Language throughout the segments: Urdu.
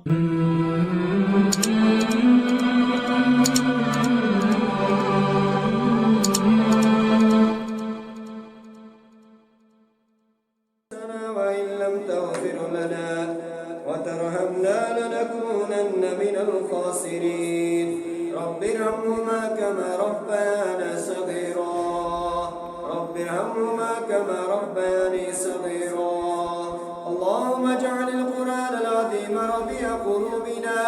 وإن لم تغفر لنا وترحمنا لنكونن من الخاسرين رب ارحمهما كما ربيانا صغيرا رب ارحمهما كما ربياني صغيرا اللهم اجعل القرآن العظيم ربيع قلوبنا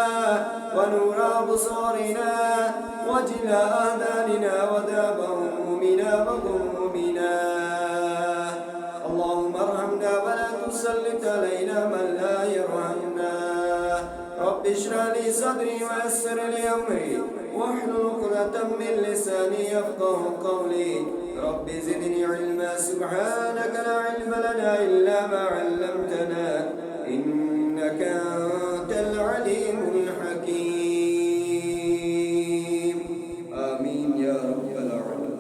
ونور أبصارنا وجلاء أذاننا وذهاب همومنا وغمومنا اللهم ارحمنا ولا تسلط علينا من لا يرحمنا رب اشرح لي صدري ويسر لي أمري واحلل عقدة من لساني يفقه قولي رب زدني علما سبحانك لا علم لنا إلا ما علمتنا إنك أنت العليم الحكيم آمين يا رب العالمين.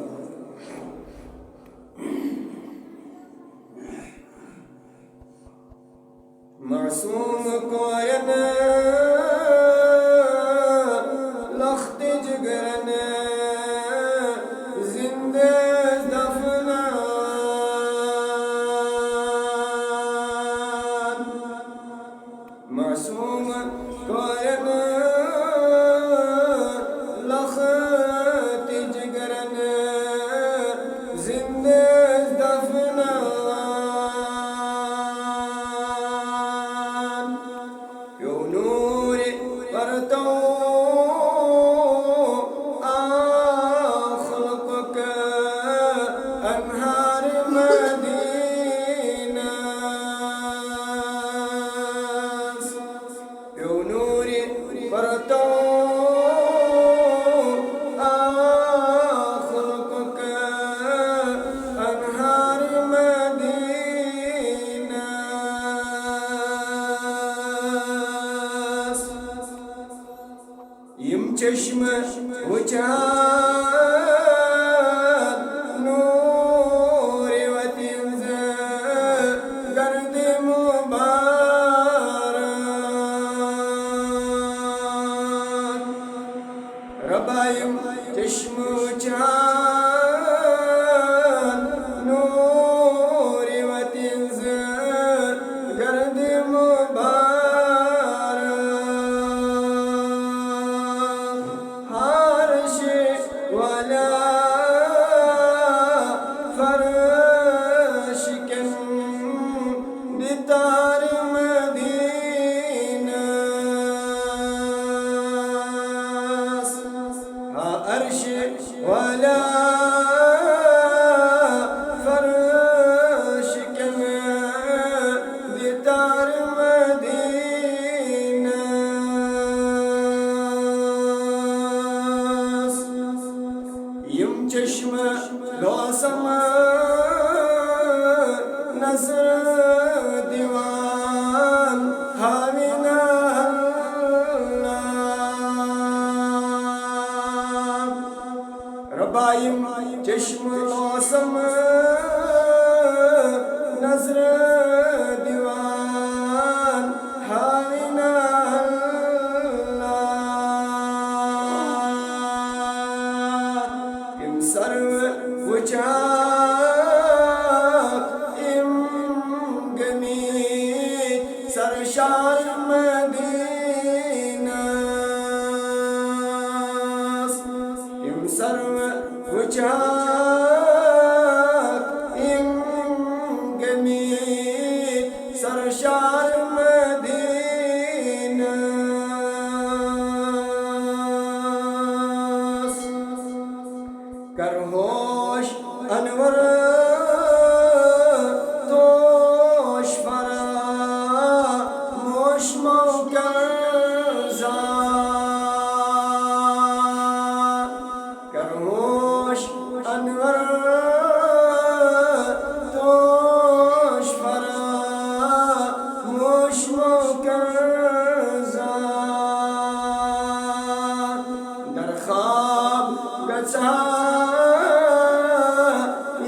معصوم کوئنا لخت جگرنا زندہ دفنا معصوم کوئنا لخت جگرنا زندہ دفنا چشم وچان نور وتنز گرد مبارک ربایم چشم وچان نور وتنز گرد مبارک ولا فرش كما بدار مدينة يم چشمة لو سما نظر دیوان حاوینا ربایم چشم لوسم نظر دیوان حاوینا ام سرو وچاک ام گمی سرشار مدینہ ام سرو وچاک ام گمی سرشار مدینہ کرہوش انور توش فرا موش موکر کرہوش انور توش فرا موش موکر در خواب گچا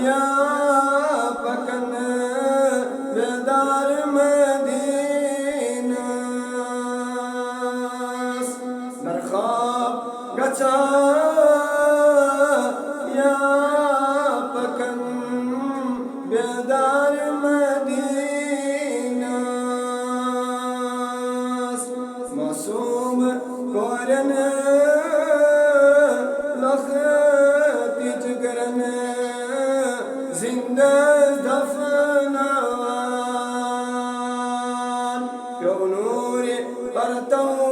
یا پکن بیدار مدینہ گچا یا پکن بیدار مدینہ معصوم کورن لخ تیج گرن زندہ دفنان کیوں نور پرتو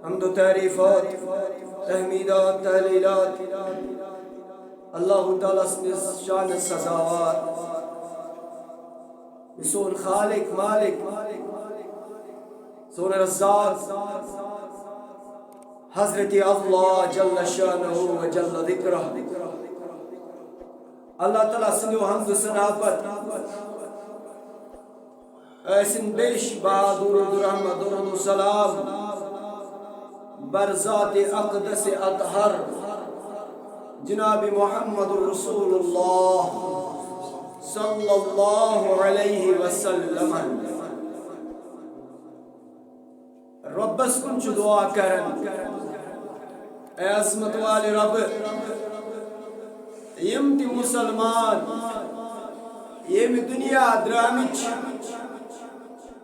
حمد و تعریفات تحمیدات تحلیلات اللہ تعالیٰ شان سزاوار سون خالق مالک سون رزاق حضرت اللہ جل شانہ و جل ذکرہ اللہ تعالیٰ سنو حمد و ثناء ایسن بیش بہادر الرحمت درود و سلام برذات اقدس اطہر جناب محمد رسول اللہ صلی اللہ علیہ وسلم ربس کنچ دعا کرن اے عظمت والے رب یم تی مسلمان یم دنیا درامچ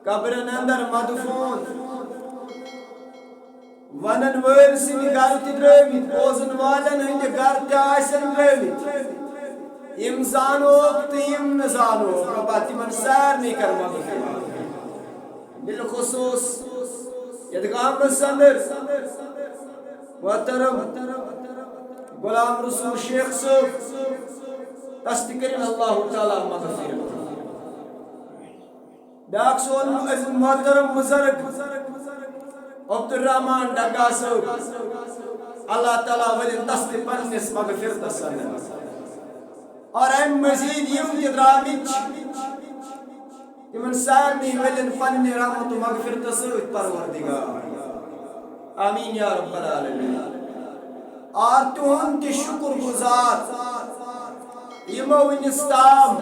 قبرن اندر مدفون ونن ول سن گھر تہ ترٲوِتھ بوزن والن ہند گھر تہ آسن ترٲوِتھ یم زانوک تہ یم نہ زانوک ربا تمن سارنٕے کر مغفرت بالخصوص یتھ گامس اندر محترم غلام رسول شیخ صٲب تس تہ کرن اللہ تعالیٰ مغفرت بیاکھ سون محترم بزرگ عبد الرحمان ڈگا صاحب اللہ تعالیٰ ولن تس تہ پننس مغفرتس اندر اور ام مزید یم تہ درامٕتۍ تمن سارنٕے ولن پننہِ رحمت و مغفرت سۭتۍ پروردگار آمین یا رب العالمین اور تہند تہ شکر گزار یمو ونس تام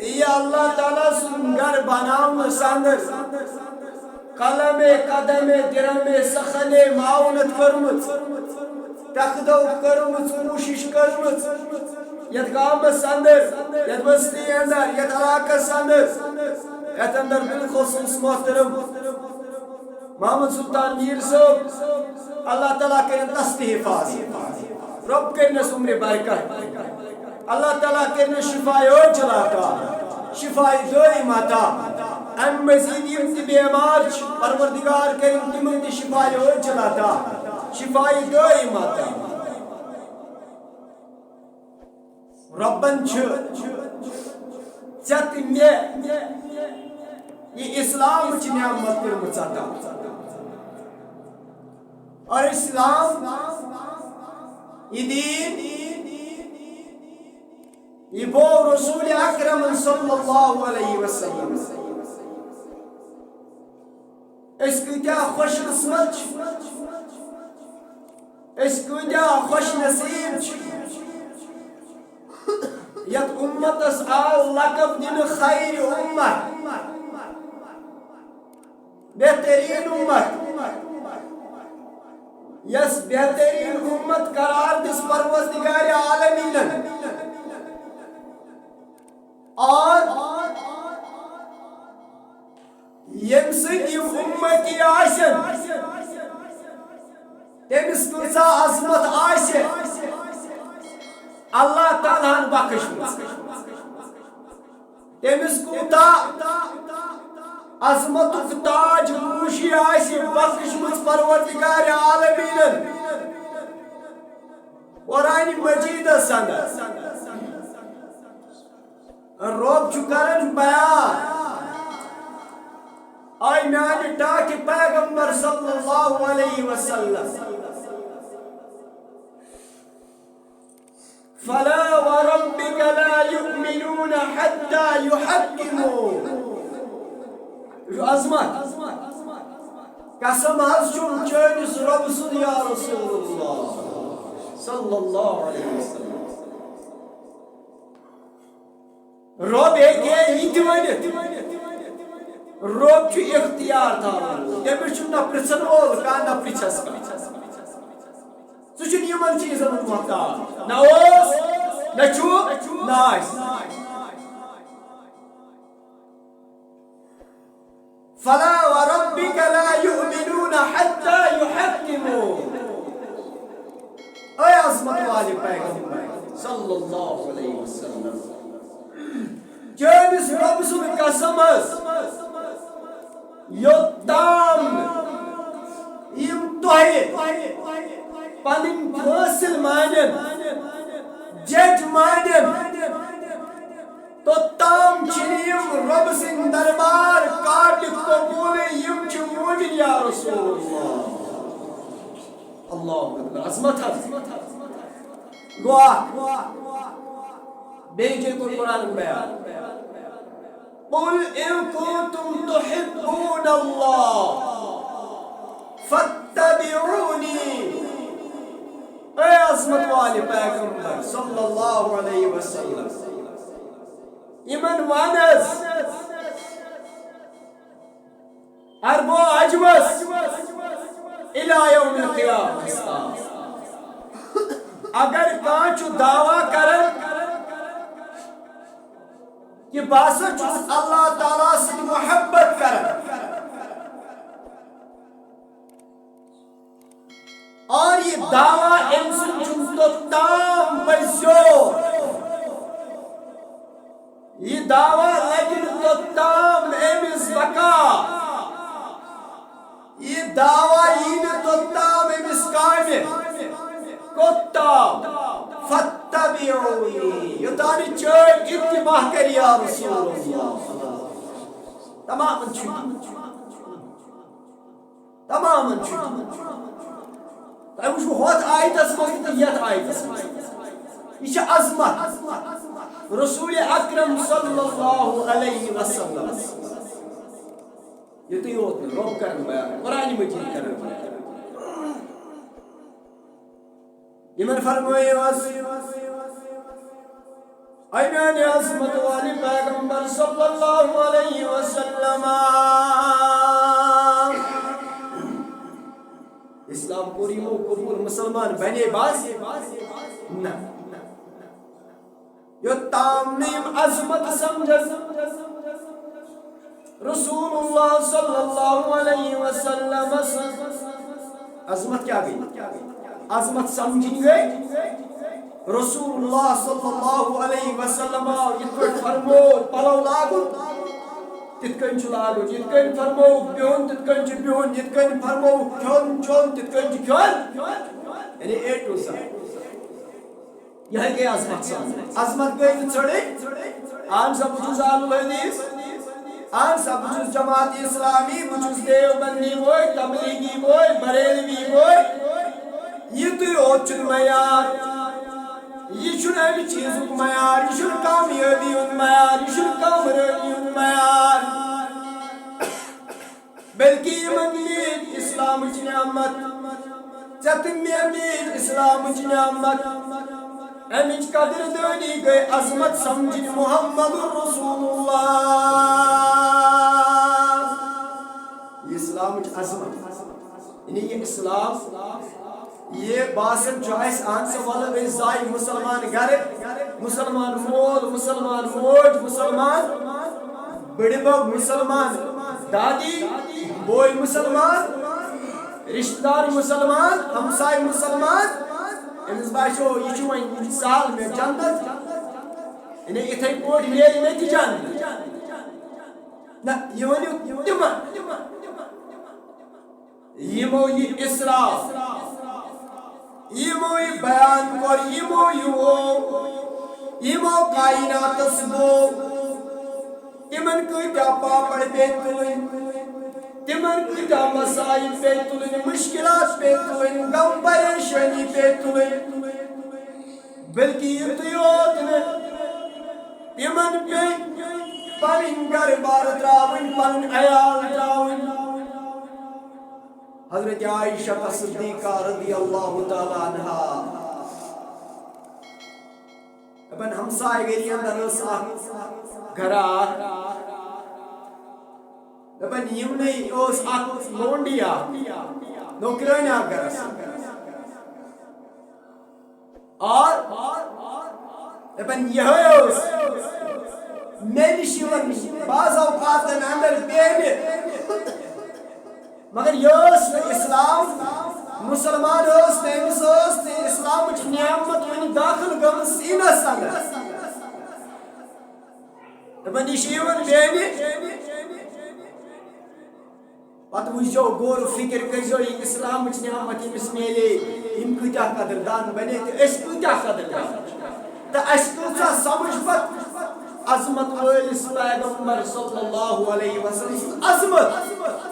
یہ اللہ تعالیٰ سن گھر بناونس اندر قلم قدم درم سخن معاونت کرمت تخدو کرمت کوشش کرمت یت گامس اندر یت بستی اندر یت علاقس اندر یت اندر بالخصوص محترم محمد سلطان میر صاحب اللہ تعالیٰ کرن تس تہ حفاظت رب کرنس عمر برکت اللہ تعالیٰ کرنس شفاء عاجل عطا شفاء دائم عطا ام مزید یم تہ بیمار پروردگار کرن تمن تہ شفاء عاجل عطا شفاء دائم عطا ربن ژت مے یہ اسلام چ نعمت کرمژ عطا اور اسلام یہ دین یہ بو رسول اکرم صلی اللہ علیہ وسلم اس کتیا خوش قسمت اس کتیا خوش نصیب یت امتس آو لقب دن خیر امت بہترین امت یس بہترین امت قرار دس پروردگار عالمین اور یم سۭتۍ یم امتی آسن تٔمِس کۭژاہ عظمت آسہِ اللہ تعالیٰ ہن بخشمٕژ تٔمِس کوٗتاہ عظمتُک تاج پوٗشی آسہِ بخشمٕژ پروردگار عالمیٖنن قرآنِ مجیٖدس اندر رب چھُ کران بیان آئی میانہِ ٹاکہِ پیغمبر صلی اللہ علیہ وسلم فلا وربك لا يؤمنون حتى يحكموا عظمت قسم حظ چھم چٲنِس رۄبہٕ سُنٛد یا رسول اللہ صلی اللہ علیہ وسلم رۄب ہیٚکہِ یہِ تہِ ؤنِتھ رۄب چھُ اختیار تھاوان تٔمِس چھُ نہ پرٛژھن وول کانٛہہ نہ پرٛژھس کانٛہہ سُہ چھُنہٕ یِمن چیٖزن ہُنٛد محتاج نہ اوس نہ چھُ نہ آسہِ فلا وربك لا يؤمنون حتى يحكموا اے عظمت والے پیغمبر صلی اللہ علیہ وسلم چٲنِس رۄبہٕ سُنٛد قسم یوٚتام یِم تۄہہِ پنٕنۍ فٲصل مانن جج مانن توٚتام چھِنہٕ یِم رۄبہٕ سٕنٛدۍ دربار قابلِ قبوٗلٕے یِم چھِ موٗمِن یا رسول اللہ اکبر عظمت گوٚو اکھ بیٚیہِ جایہِ کوٚر قرآنُک بیان قل إن كنتم تحبون الله فاتبعوني اے عظمت والے پیغمبر صلی اللہ علیہ وسلم یمن وانس عرب و عجمس الى یوم القیامہ اگر کانٛہہ چھُ دعویٰ کران کہ باسا چھُس اللہ تعالیٰ سۭتۍ محبت کران اور یہ دعویٰ أمۍ سُنٛد چھُنہٕ توٚتام پٔزیو یہ دعویٰ لگہِ نہٕ توٚتام أمِس بقا یہ دعویٰ یی نہٕ توٚتام أمِس کامہِ کوٚتام فاتبعونی یوٚتانۍ نہٕ چٲنۍ اتباع کَرِ یا رسول اللہ تمامن چھُٹی تمامن چھُٹی تۄہہِ وٕچھو ہوٚتھ آیتس منٛز تہٕ یتھ آیتس منٛز یہِ چھِ عظمت رسول اکرم صلی اللہ علیہ وسلم یُتُے یوت نہٕ رۄب کرن بیان قرآنِ مجیٖد کرن بیان یمن فرمٲیِو حظ اے میانہِ عظمت والہِ پیغمبر صلی اللہ علیہ وسلم اسلام کوٚر یِمو قبوٗل مسلمان بنے باز نہ یوٚتام نہٕ یِم عظمت سمجھن رسول اللہ صلی اللہ علیہ وسلم عظمت کیا گئی عظمت سمجھن گئی رسول اللہ صلی اللہ علیہ وسلم یِتھ پٲٹھۍ فرموو پلو لاگُن تِتھ کٔنۍ چھُ لاگُن یِتھ کٔنۍ فرموو بِہُن تِتھ کٔنۍ چھُ بِہُن یِتھ کٔنۍ فرموو کھیوٚن چھوٚن تِتھ کٔنۍ چھُ کھیوٚن یعنی اے ٹو زَڈ یہے گٔے عظمت سمجھ عظمت گٔے نہٕ ژٔٹٕنۍ اہن سا بہٕ چھُس اہلُ الحدیث اہن سا بہٕ چھُس جماعت اسلامی بہٕ چھُس دیوبندی بوے تبلیغی بوے بریلوی بوے یِتُے یوت چھُنہٕ معیار یہ چھُنہٕ اَمہِ چیٖزُک معیار یہِ چھُنہٕ کامیٲبی ہُنٛد معیار یہِ چھُنہٕ کامرٲنی ہُنٛد معیار بلکہِ یِمن میٖج اسلامٕچ نعمت ژےٚ تہٕ مےٚ میٖج اسلامٕچ نعمت امِچ قدردٲنی گٔے عظمت سمجھِنۍ محمد رسول اللہ یہ اسلامٕچ عظمت یعنی یہ اسلام یہ باسن جو ہے آن سے والا زائی مسلمان گھر مسلمان مول مسلمان موج مسلمان بڑی بب مسلمان دادی بوئی مسلمان رشتہ دار مسلمان ہمسائے مسلمان امس باسو یہ چھُ وۄنۍ سہل مےٚ جنت یعنی یِتھَے پٲٹھۍ میلہِ مےٚ تہِ جنت نہ یہِ ؤنِو تِمن یِمو یہِ اصلاح یِمو یہِ بیان کوٚر یِمو یہِ ووٚن یِمو کایناتس گوٚو تِمن کۭتیاہ پاپڑ پیٚیہِ تُلٕنۍ تِمن کۭتیاہ مسایل پیٚیہِ تُلٕنۍ مُشکلات پیٚیہِ تُلٕنۍ غم پریشٲنی پیٚیہِ تُلٕنۍ بلکہِ یُتُے یوت نہٕ تِمن پیٚیہِ پنٕنۍ گرٕ بار ترٛاوٕنۍ پنٕنۍ عیال ترٛاوٕنۍ حضرت عائشہ صدیقہ رضی اللہ تعالی عنہ اپن ہمسائے گری اندر گھرا دپن یمنے اس لونڈیا نوکرانیا گھرس اور دپن یہ میری شیون بعض اوقات اندر بیمت مگر یہ اسلام مسلمان تمس اسلام نعمت ون داخل گم سینس اندر دپن یہ بیمت پتہ وچو غور فکر کرزو یہ اسلام نعمت امس میلے یم کتیا قدردان بنے تو اس کتیا قدردان تو اس کتیا سمجھ پت عظمت وٲلِس پیغمبر صلی اللہ علیہ وسلم عظمت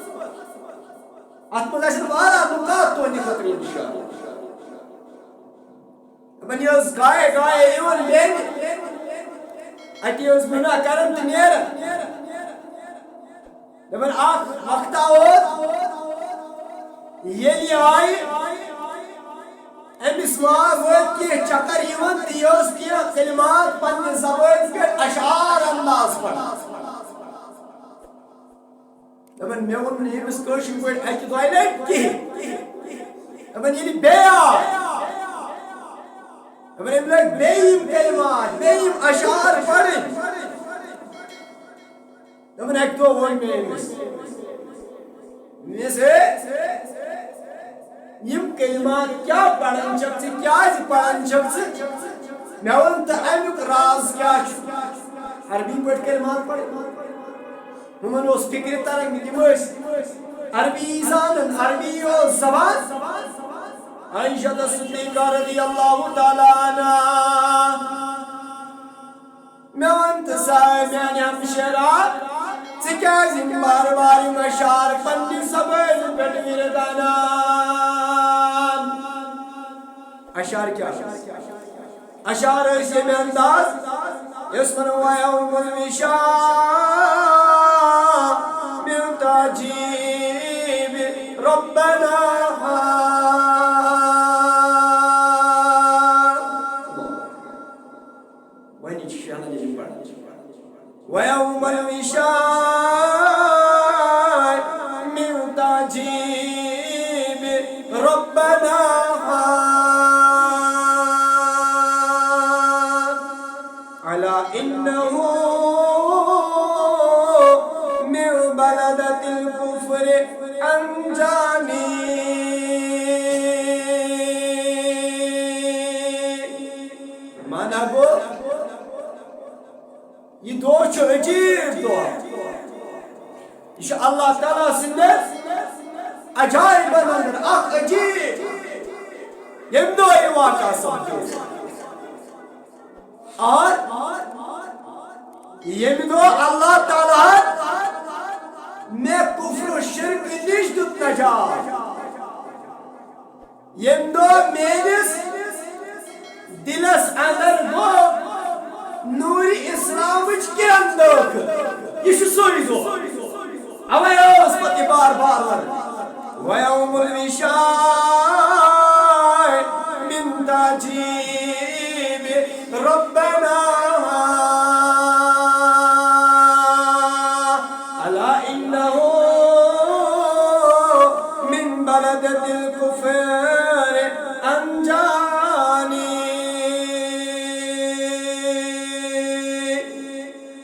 ات مجھ والا نکات تہندِ خٲطرٕ انشاءاللہ دپان یہ گائے گائے یِوان بیٚنہِ اتی منا کران تو نیران دپان اکھ وقتا ییٚلہِ آیہِ امس وٲتۍ کینٛہہ چکر یِوان تہٕ یہِ کینٛہہ کلمات پننہِ زبٲنۍ پٮ۪ٹھ اشعار انداز پڑھان دپان مےٚ ووٚن نہٕ أمِس کٲشِر پٲٹھۍ اکہِ دۄیہِ لٹہِ کِہیٖنۍ دپان ییٚلہِ بیٚیہِ آو دپان أمۍ لٲگۍ بیٚیہِ یِم کلمات بیٚیہِ یِم اشعار پڑھٕنۍ دپان اکہِ دۄہ ووٚن مےٚ أمِس یم کلمات کیا پڑھن چھکھ ژٕ کیازِ پڑھن چھکھ ژٕ مےٚ ووٚن تہٕ امیُک راز کیاہ چھُ عربی پٲٹھۍ کلمات پڑھٕنۍ ہُمن اوس فکرِ تران تِم ٲسۍ عربی زانان عربی اوس زبان عائشہ صدیقہ رضی اللہ تعالی عنہا مےٚ ووٚن تہٕ سا میانہِ ہمشیرا ژٕ کیازِ یِم بار بار یِم اشعار پننہِ زبٲنۍ پٮ۪ٹھ وِردانان اشعار کیا اشعار ٲسۍ ییٚمہِ انداز یۄس ونو وَیَوْمُ الْوِشَاءِ مِنْ تَعْجِیبِ رَبَّنَا وَنہِ چھِ شہنہِ یِم پڑھان وَیَوْمُ الْوِشَاءِ مِنْ تَعْجِیبِ رَبَّنَا إنه من بلدة الكفر أنجاني مانا گو یہ دو چھو عجیب دو یہ اللہ تعالیٰ سندر عجائب اندر اخ عجیب یم دو یہ واقعہ سمجھو اور یہ دو اللہ تعالیٰ میں کفر و شرک نش دت نجات یہ دو میرس دلس اندر گو نور اسلام کرن داخل یہ سوئی دو اوے اس پتی بار بار وَيَوْمُ الْوِشَاءِ مِنْ تَعْجِيبِ رَبَّنَا أَلَا إِنَّهُ مِنْ بَلَدَةِ الْكُفْرِ أَنْجَانِي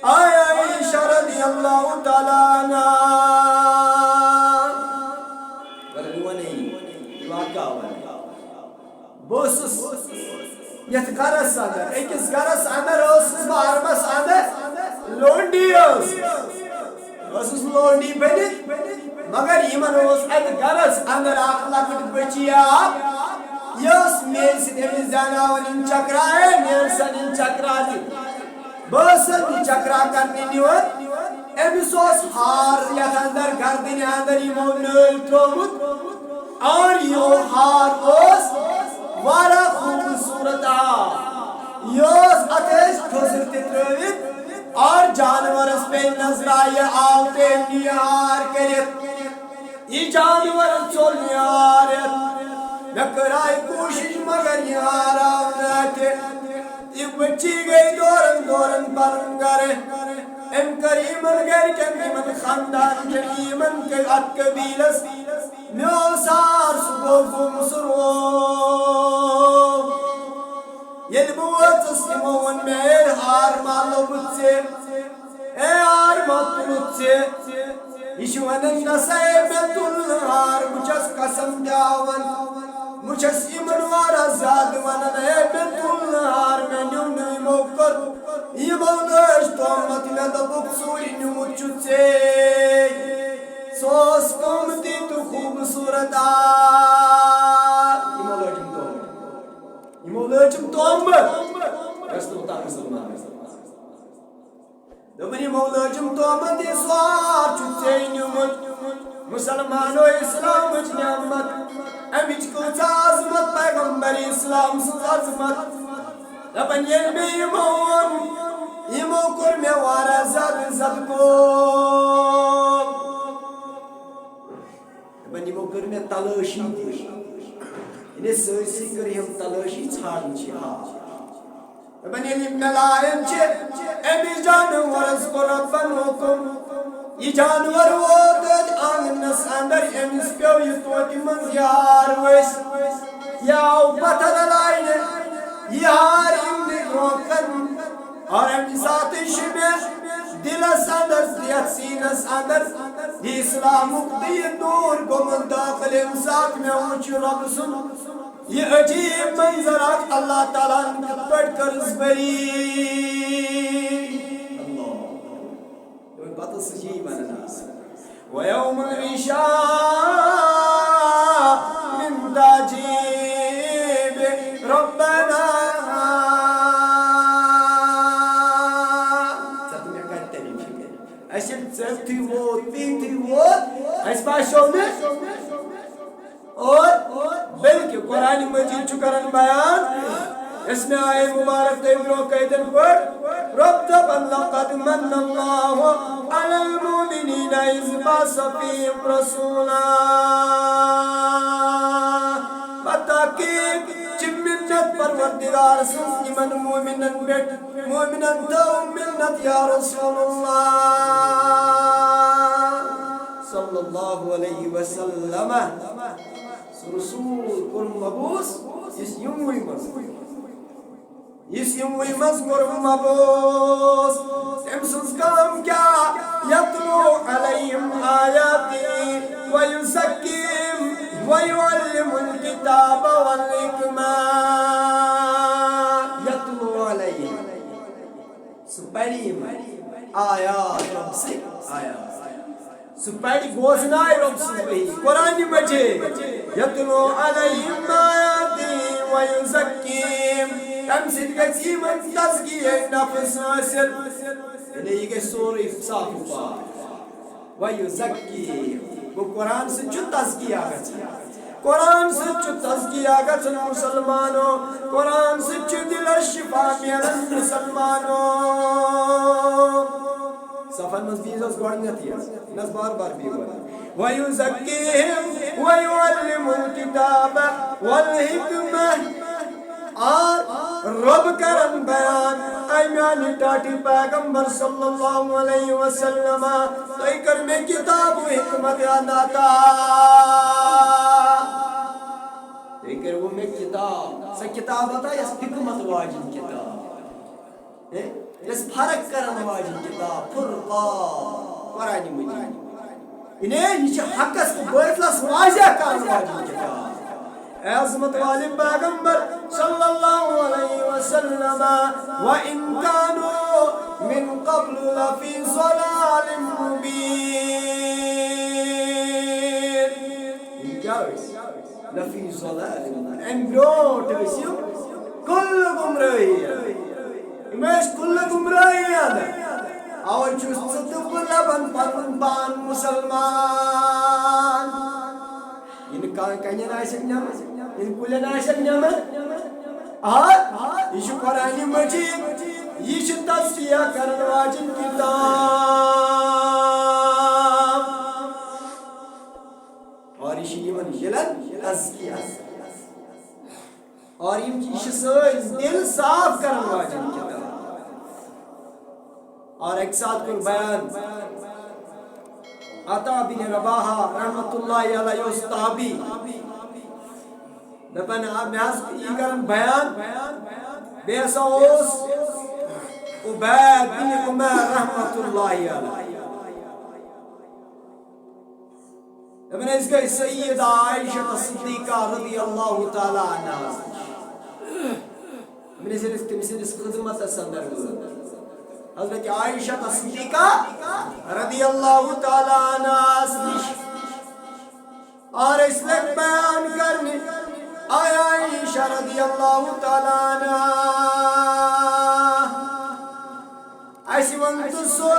عائشہ رضی اللہ تعالیٰ عنہ بوسس یت گرس اندر اکس گرس اندر بارمس اندر لونڈی لونڈی بنت مگر یمن ات گرس اندر اخ لکٹ بچیا یس میل سن زاناون چکرائے میل سن چکرا بسن چکرا کرنے نیون امس ہار یت اندر گردن اندر یمو نل ترومت اور یہ ہار وارا خوبصورت یوس اتس کھزر تروت اور جانورس پہ نظر آئے آو تے نیار کرت یہ جانور چول یار میں کرائی کوشش مگر یار آونا یہ بچی گئی دورن دورن پرن گرے ام کریمن گر کمیمن خاندان کریمن کے ات قبیلس میو سار سگو گم سرو یل بوت سمون میں ہار مالو بچے اے ہار مات سے یشونن نسائے میں تلہار مجھس قسم دیاون مجھس ایمن وارا زاد ونن اے میں تلہار میں نیونی موکر یہ مولش تومت میں دبک سوری نیوچ سے سوس قومتی تو خوبصورت یہ مولشم تومت رسول اللہ مسلمان دبنی مولجم تومت اسوار چھتے نیومت مسلمانو اسلام اچ نعمت امیچ کچھ عظمت پیغمبر اسلام سن عظمت دبن یہ میں ایمو کر میں وارا زد کو دبن ایمو کر میں تلاشی دی انہیں سرسی کر ہم تلاشی چھاڑن چھا بنی ملائم چھے امی جانورز کو ربن حکم یہ جانور ووتد آنگنس اندر امس پیو یہ توٹی منزیار ویس یاو پتر لائن یہ ہار امنی روکن اور امی ساتھ شبہ دلس اندر دیت سینس اندر دی اسلامک دی نور کو من داخل امساک میں اونچ رب سن یہ عجیب منظرات اللہ تعالیٰ نے پڑھ کر زبری اللہ بات سجی بننا ویوم العشاء من تاجیب ربنا ساتھ میں کہتے نہیں فکر ایسے سیفتی ووٹ پیتی ووٹ ایس باشوں میں اور بلکہ قرآن مجید چکرن بیان اس میں آئے مبارک تیبروں قیدن پر ربطبا لقد من اللہ علی المومنین اذ باس فیہم رسولا فتاکیب چم منت پروردگار سن ایمن مومنن بیٹ مومنن تو منت یا رسول اللہ صلی اللہ علیہ وسلم رسول قرم مبوس اس یموی مز قرم مبوس امسوس کام کیا یتلو علیہم آیاتی ویزکیم ویعلم الکتاب والحکمہ یتلو علیہم سپریم آیات رب سے آیات سپیڈی گوزنائی رب سبحی قرآن مجید یتلو علیہم آیاتی ویزکیم تمسید گئی من تزکیہ نفس حاصل انہیں یہ گئی سوری صاف پاک ویزکیم وہ قرآن سے جو تزکیہ گئی قرآن سے جو تزکیہ گئی مسلمانوں قرآن سے جو دل شفا میرن مسلمانوں صفحہ مزبیز اس گوڑنیتی ہے نس بار بار بھی ہوا وَيُزَكِّهِمْ وَيُعَلِّمُ الْكِتَابَ وَالْحِكْمَةِ اور رب کرن بیان ایمیانی ٹاٹی پیغمبر صلی اللہ علیہ وسلم تو ایکر میں کتاب و حکمت آناتا ایکر وہ میں کتاب سے کتاب آتا ہے اس حکمت واجن کتاب اس فرق کرن واجن کتاب فرقان قرآن مجید انہیں یہ حقس کو برتلس واضح کرن واجن کتاب عظمت والی پیغمبر صلی اللہ علیہ وسلم وَإِن كَانُوا مِن قَبْلُ لَفِي ضَلَالٍ مُبِينٍ کیا ہے لفی ضلال امبروٹ اسیم کل گمراہی ہے امیش کل گمراہی ہے اور چوست صدق لبن پرن پان مسلمان ان کانین آئیسک نعمت ان کلین آئیسک نعمت اور یہ قرآن مجید یہ تصفیہ کرن واجن کتاب اور یہ یمن دلن تزکیہ اور یہ سن دل صاف کرن واجن کتاب اور ایک ساتھ کن بیان عطا بن رباحہ رحمت اللہ علیہ استابی دپن مہز یہ کرن بیان بیسا اوس عبید بن عمر رحمت اللہ علیہ دپن اس گئی سیدہ عائشہ صدیقہ رضی اللہ تعالی عنہ من سندس خدمت سندر حضرت عائشہ صدیقہ رضی اللہ تعالی عنہ اور اس لئے بیان کرنے آیا عائشہ رضی اللہ تعالی عنہ ایسی ونتو سو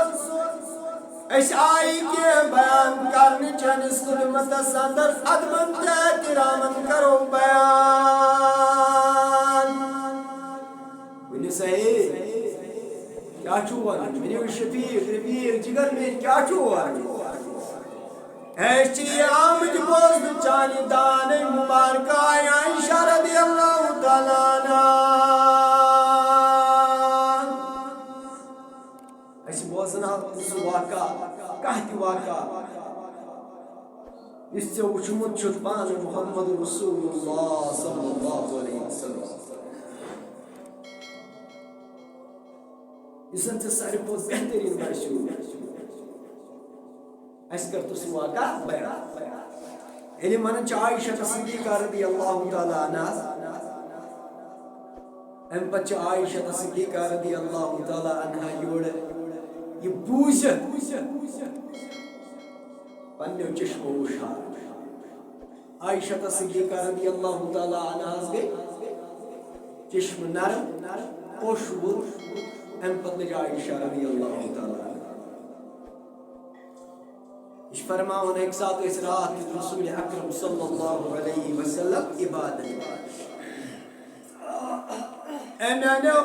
ایسی آئی کے بیان کرنے چنس خدمت سندر ادمن تحترامن کرو بیان ونی صحیح کیا چوان منی شفیق رفیق جگر میں کیا چوان ایسی آمد بوزد چانی دان مبارکہ عائشہ رضی اللہ تعالیٰ عنہ ایسی بوزنا اس واقع کہتی واقع اس سے وچمت شدبان محمد رسول اللہ صلی اللہ علیہ وسلم اس سے سارے بہت بہترین برشو اس کرتو سی واقع بیان یعنی من عائشہ صدیقہ رضی اللہ تعالی عنہ ام پچ عائشہ صدیقہ رضی اللہ تعالی عنہ یوڑ یہ بوجھ پنیو چشم وشار عائشہ صدیقہ رضی اللہ تعالی عنہ گئی چشم نرم پوش بود ام پتن عائشہ رضی اللہ تعالی عنہ اس فرماؤن ایک ساتھ اس رات رسول اکرم صلی اللہ علیہ وسلم عبادت امینو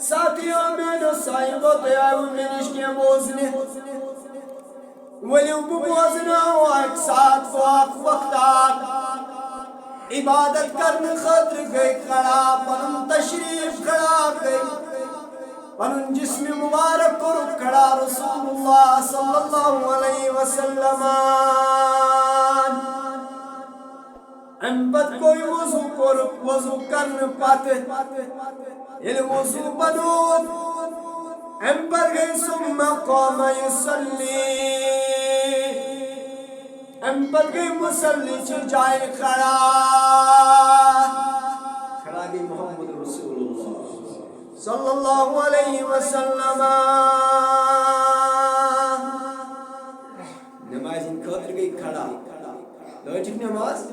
ساتھیوں امینو صاحبو تیاو منش کے بوزنے ولیو بوزنا ہوا ایک ساتھ وقت عبادت کرنے خطر گئی کھڑا پنم تشریف کھڑا گئی پنن جسم مبارک کو کھڑا رسول اللہ صلی اللہ علیہ وسلم امبت کوئی وضو کو وضو کرن پاتے یہ وضو بنود امبت گئی ثم قام یصلی امبت گئی مسلی چی جائے کھڑا گئی محمد رسول اللہ صلی اللہ علیہ وسلم نماز ان خاطر گئی کھڑا لوجک نماز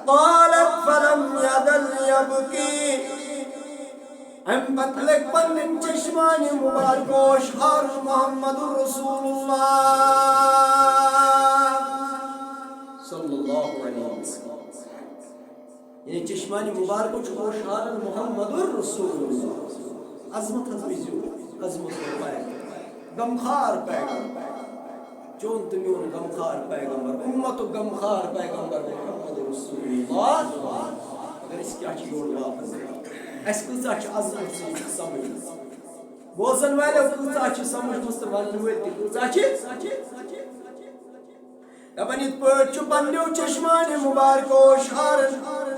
قالت فلم یدل یبکی ام بطلق پنن چشمان مبارکوش اور محمد رسول اللہ صلی اللہ علیہ وسلم یہ چشمانی مبارکوش خوشحال محمد رسول اللہ عظمت حضبیزیو عظمت پیغمبر غمخار پیغمبر چون تمیون غمخار پیغمبر امت غمخار پیغمبر محمد رسول اللہ اگر اس کی اچھی جوڑ واپس اس کچھ اچھی عظمت سے سمجھ بوزن والے کچھ اچھی سمجھ مستوال نویل تی کچھ اچھی ابنیت پر چپنیو چشمان مبارکو شہر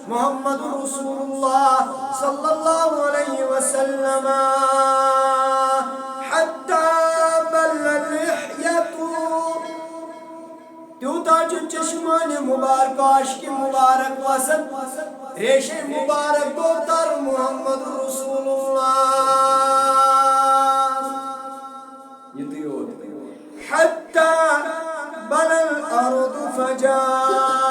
محمد رسول اللہ صلی اللہ علیہ وسلم حتی بل لحیتو تیوتا چشمان مبارک عاشق مبارک وسط ریش مبارک دوتر محمد رسول اللہ حتی بل الارض فجاء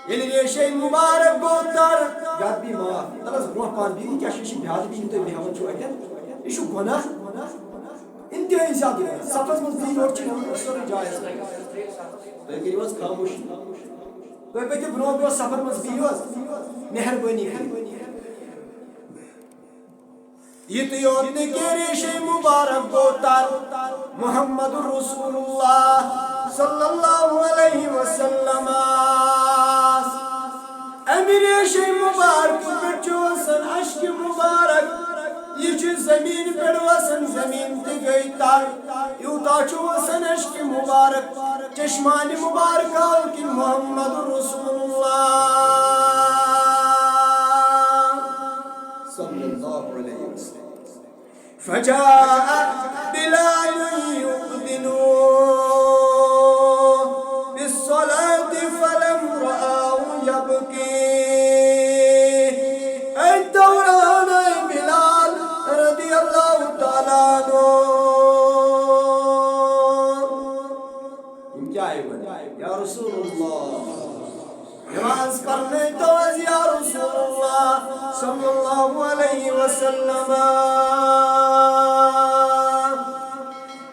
یعنی ریشے مبارک گوتر یاد بھی ماں تلس برونہ پان بھی کیا شیشی بیاد بھی انتو بیہون چھو اکن ایشو گناہ انتہائی زیادہ ہے سفر مزدین اور چھنے ہم رسول جائز تو ایک ریواز خاموشی تو ایک بیٹے برونہ بیو سفر مزدین مہربانی کری یہ تو یوتنے کے ریشے مبارک گوتر محمد رسول اللہ صلی اللہ علیہ وسلم امیر شی مبارک پچوسن اشک مبارک یہ زمین پر وسن زمین تی گئی تر یوتا چوسن اشک مبارک چشمان مبارک کی محمد رسول اللہ صلی اللہ علیہ وسلم فجاء بلال يؤذن بالصلاة فلم رآه يبكي الدوران بلال رضی اللہ تعالیٰ عنہ کیا ہے یا رسول اللہ نماز پڑھنے تو یا رسول اللہ صلی اللہ علیہ وسلم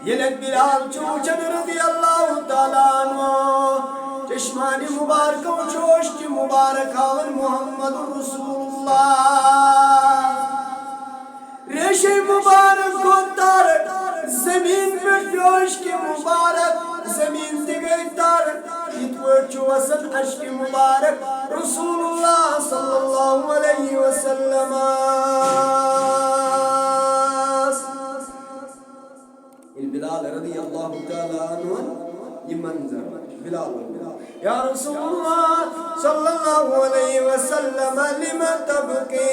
یہ بلال چوچن رضی اللہ تعالیٰ عنہ چشمان مبارک و چوش کی مبارک اور محمد رسول اللہ ریش مبارک کو تارک زمین پر جوش کی مبارک زمین سے گئی تارک چوسن عشق مبارک رسول اللہ صلی اللہ علیہ وسلم بلال رضی اللہ تعالیٰ عنہ یہ منظر بلال یا رسول اللہ صلی اللہ علیہ وسلم لم تبکی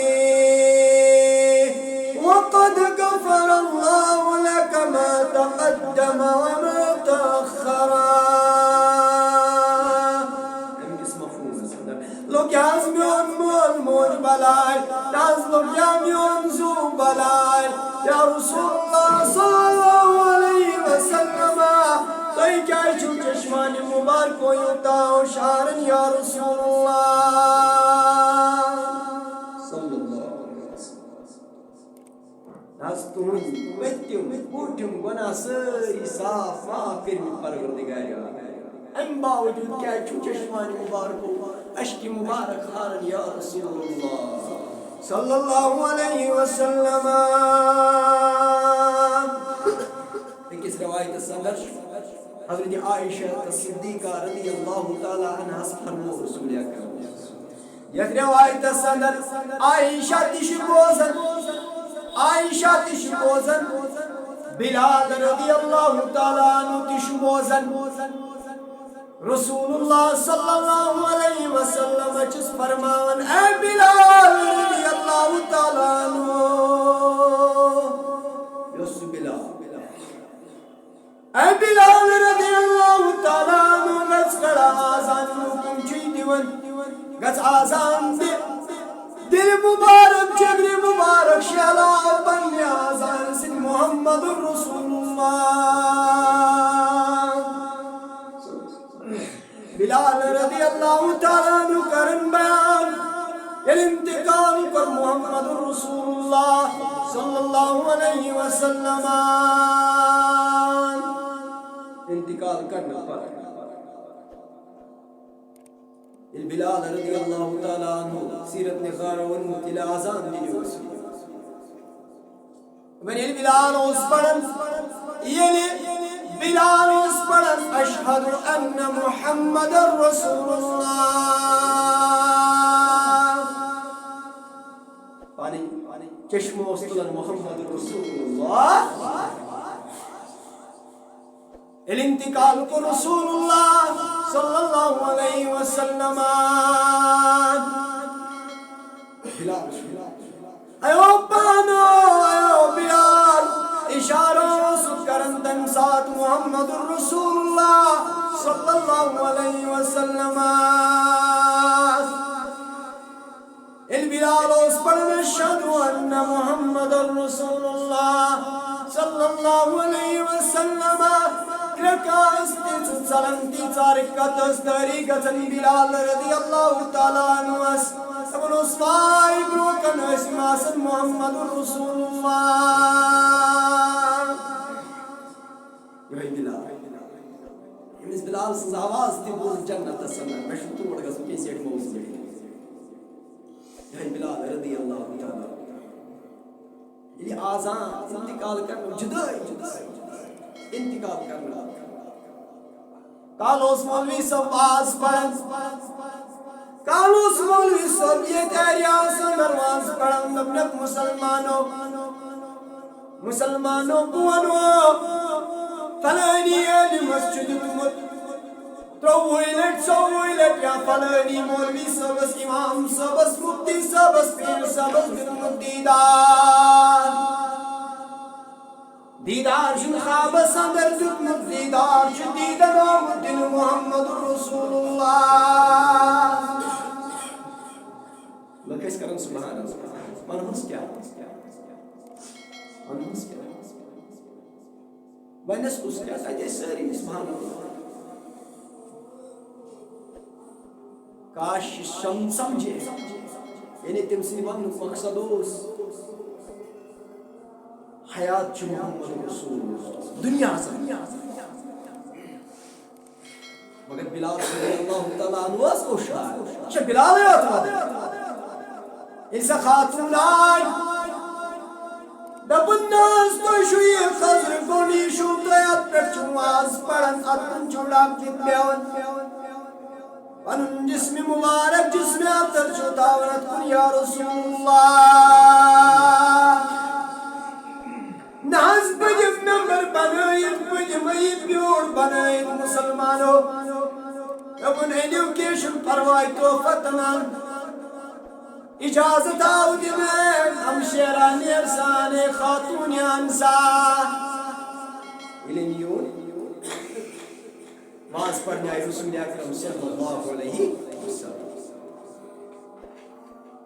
وقد غفر اللہ لك ما تقدم وما تأخر لو کیاز میون مول موج بلائے تاز لو کیا میون زو بلائے یا رسول اللہ صلی اللہ علیہ وسلم تو کیا چھو چشمان مبارک و یوتا و شارن یا رسول اللہ صلی اللہ علیہ وسلم ناز تون ویتیم بوٹیم گنا سری صاف مافر میں پروردگار یا ام باوجود کیا چھو چشمان مبارک و عشق مبارک خارن یا رسول اللہ صلی اللہ علیہ وسلم اس روایت سندر حضرت عائشہ صدیقہ رضی اللہ تعالی عنہ فرمو رسول اکرم یہ روایت سندر عائشہ تشبوزن بلال رضی اللہ تعالی عنہ تشبوزن رسول اللہ صلی اللہ علیہ وسلم چس فرمان اے بلال رضی اللہ تعالیٰ عنہ یس بلال اے بلال رضی اللہ تعالیٰ عنہ گز کڑا آزان مکم چی دیون گز آزان دے دل مبارک جگر مبارک شعلا بن آزان سن محمد رسول اللہ بلال رضی اللہ تعالیٰ عنہ کرن بیان الانتقال کر محمد رسول اللہ صلی اللہ علیہ وسلم انتقال کرنا پر بلال رضی اللہ تعالیٰ عنہ سیرت نخار ونمتل آزان دیلی وسلم من بلال اس پڑھن یہ بلال اس پڑھن اشہد ان محمد رسول اللہ پانی چشم استلن محمد رسول اللہ الانتقال کو رسول اللہ صلی اللہ علیہ وسلم بلال ایو پانو ایو بلال اشاروں سکرن تن ساتھ محمد رسول اللہ صلی اللہ علیہ وسلم البلال اس پڑھن اشہد ان محمد رسول اللہ صلی اللہ علیہ وسلم رکاستی سلامتی چارکت استری گزن بلال رضی اللہ تعالیٰ عنہ سبن اسوائی بروکن اسماسن محمد رسول اللہ یہ بلال اس بلال سنز آواز تھی بوز جنت سنن میں شتو بڑھ گا کیسی ایک موز جڑی یہ بلال رضی اللہ تعالیٰ یہ آزان انتقال کرنا جدائی انتقال کرنا کالوس مولوی صاحب آواز پڑھن کالوس مولوی صاحب یہ تیریاں سے نرواز پڑھن دبنک مسلمانوں بونو فلانی علی مسجد تمت ترووی لٹ سووی لٹ یا فلانی مولوی صاحب امام صاحب مفتی صاحب پیر صاحب دن دیدار شن خواب سندر دتمت دیدار شن دیدن آمد دن محمد رسول اللہ لکھس کرن سبحان اللہ منحس کیا ونس کس کیا تجھے ساری سبحان اللہ کاش سمجھے یعنی تم سی ون مقصد اس حیات چھ محمد رسول دنیا سے مگر بلال رضی اللہ تعالیٰ عنہ اس کو شاعر چھ بلال یاد اس خاتون آئی دبن ناز تو شوی خضر گونی شو دیت پر چواز پڑن اتن چوڑاک جت بیون پنن جسم مبارک جسم اتر چو داورت کن یا رسول اللہ ناز بجم نمبر بنائیت بجم ایت بیور بنائیت مسلمانوں دبن ایڈیوکیشن پروائی تو فتنان اجازت آو دمین ہم شیرانی ارسان خاتونی انسان علمیون واز پڑھنے آئی رسول اکرم صلی اللہ علیہ وسلم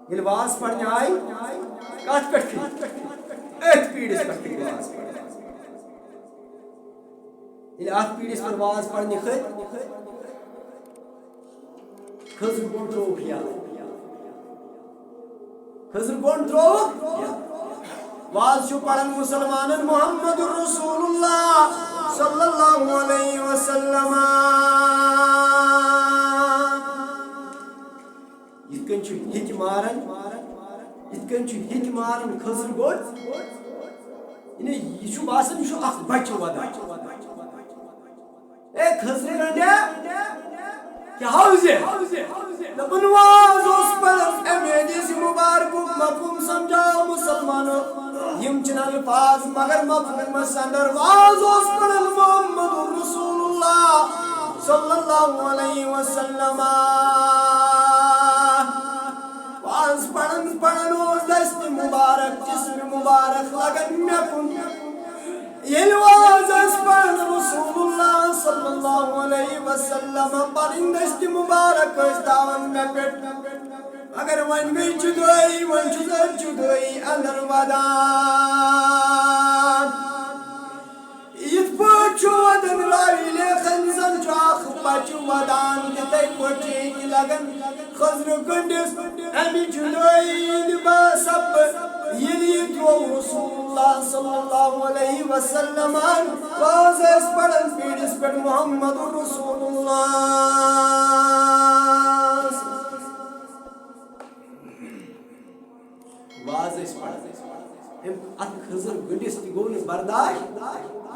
یہ واز پڑھنے آئی کات پڑھ کی ایت پیڑس پڑھ کی واز پڑھنے یہ آت پیڑس پر واز پڑھنے خضر گونٹرو کیا خضر گونٹرو واز شو پڑھن مسلمان محمد رسول اللہ صلی اللہ علیہ وسلم یتکن چھو ہک مارن خضر گونٹ یہ چھو باسن چھو اخ بچہ ودا اے خضر گنڈیا کیا حوزے دبن واز اس پر امیدیس مبارک مفہوم سمجھاؤ مسلمانوں یم چن الفاظ مگر مفہوم سندر واز اس پر محمد رسول اللہ صلی اللہ علیہ وسلم واز پڑھن اس دست مبارک جسم مبارک لگن مکن یہ واز اس پر رسول اللہ صلی اللہ علیہ وسلم پرندست مبارک اس داون میں پیٹ اگر ون گئی چدوئی ون چدوئی اندر ودان یہ پوچھو ودن راوی لے خنزن چاخ پچو ودان تیتے پوچھے کی لگن خضر گنڈس امی چدوئی دبا سب یہ تو رسول اللہ صلی اللہ علیہ وسلم واز اس پڑھن پیڑس پر محمد رسول اللہ واز اس پڑھن ات خضر گنڈس تی گون برداشت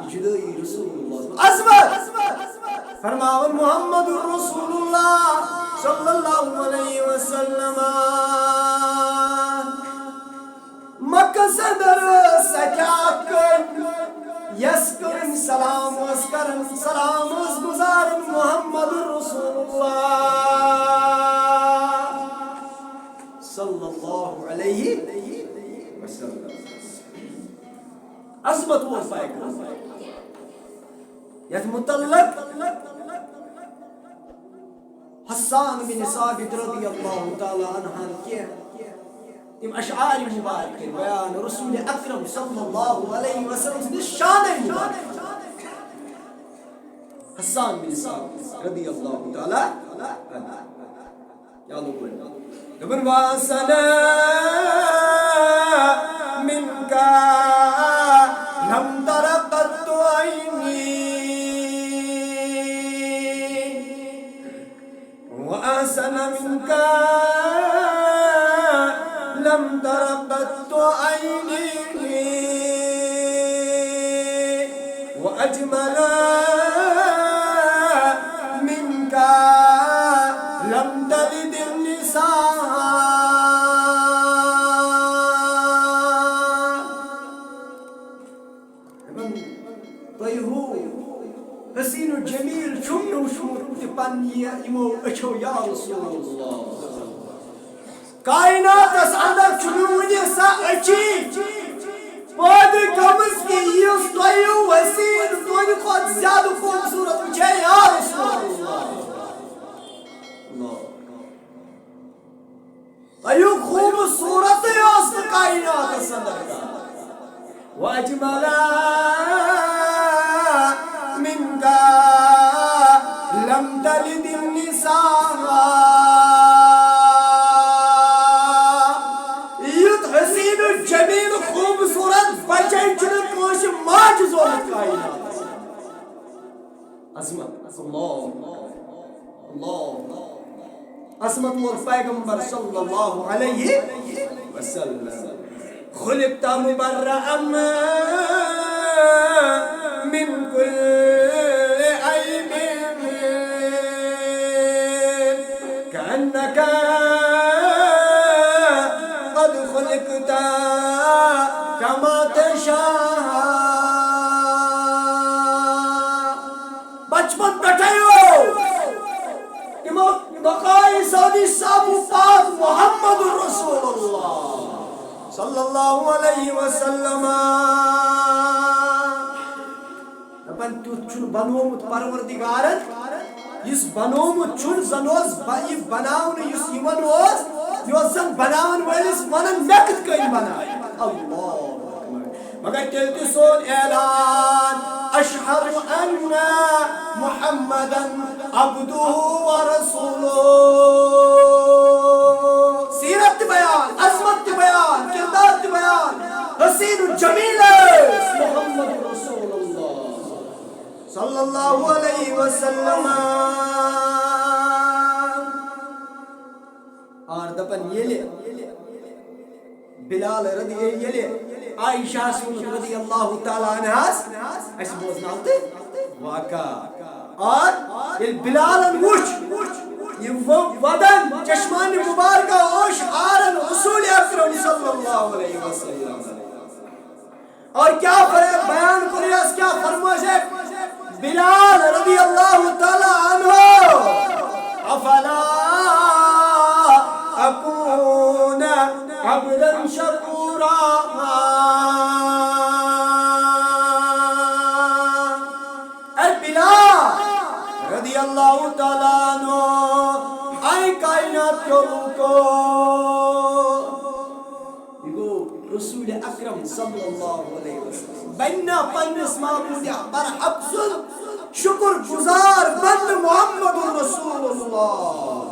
یہ جدائی رسول اللہ عظمت فرماون محمد رسول اللہ صلی اللہ علیہ وسلم مکہ صدر سکیات کن یس کرن سلام اس گزار محمد رسول اللہ صلی اللہ علیہ وسلم عظمت وہ فائق یت متعلق حسان بن ثابت رضی اللہ تعالی عنہ کیا تم اشعار مبارک بیان رسول اکرم صلی اللہ علیہ وسلم شان مبارک حسان بن ثابت رضی اللہ تعالی عنہ یا لوگ ابن واسنا منك لم ترقت عيني وأحسن منك لم ترقت عيني وأجمل حسین و جمیل چھُنہٕ وٕچھمُت تہِ پننہِ یِمو أچھو یا رسول اللہ کائناتس اندر چھُنہٕ وٕنہِ سۄ أچی پٲدٕ گٔمٕژ کہِ یُس تۄہہِ حسین تُہنٛدِ کھۄتہٕ زیادٕ خوٗبصوٗرت وٕچھے یا رسول اللہ تۄہہِ خوٗبصوٗرتٕے ٲس نہٕ کائناتس اندر کانٛہہ وَأَجْمَلَ مِنْكَ لَمْ تَلِدِ النِّسَاء یُتھ حسین و جمیل خوٗبصوٗرت بچے چھُنہٕ کٲنٛسہِ ماجہِ ضوٚرتھ کائناتس عظمت اللہ عظمت وول پیغمبر صلی اللہ علیہ وسلم خلقت مبرأ من كل عيب كأنك قد خلقت كما تشاء بچپن پٹھائیو تمو بقائی سعودی صاحب پاک محمد رسول اللہ صلی اللہ علیہ وسلم دپان تیُتھ چھُنہٕ بنومُت پروردگارن یُس بنومُت چھُنہٕ زن اوس یہِ بناونہٕ یُس یِوان اوس یہِ اوس زن بناون وٲلِس ونان مےٚ کِتھ کٔنۍ بنایہِ اللہ مگر تیٚلہِ تہِ سون اعلان اشہد ان محمدن عبدہ ورسولہ سیرت تہِ بیان عظمت تہِ بیان کردار تہِ بیان حسین و جمیل محمد رسول اللہ صلی اللہ علیہ وسلم اور دپن ییٚلہِ بلال ییٚلہِ عائشہ رضی اللہ تعالیٰ عنہس اَسہِ بوزناو تہٕ واقعہ اور ییٚلہِ بلالن وُچھ یہِ ودن چشمان مبارکہ اوش آرن رسول اکرم صلی اللہ علیہ وسلم اور کیا بیان کریس کیا فرمائش ہے بلال رضی اللہ تعالی عنہ افلا اکون عبدا شکورا اے بلال رضی اللہ تعالی عنہ اے کائنات کے کو رسول اکرم صلی اللہ علیہ وسلم بننا پنس معبود پر افضل شکر گزار بند محمد رسول اللہ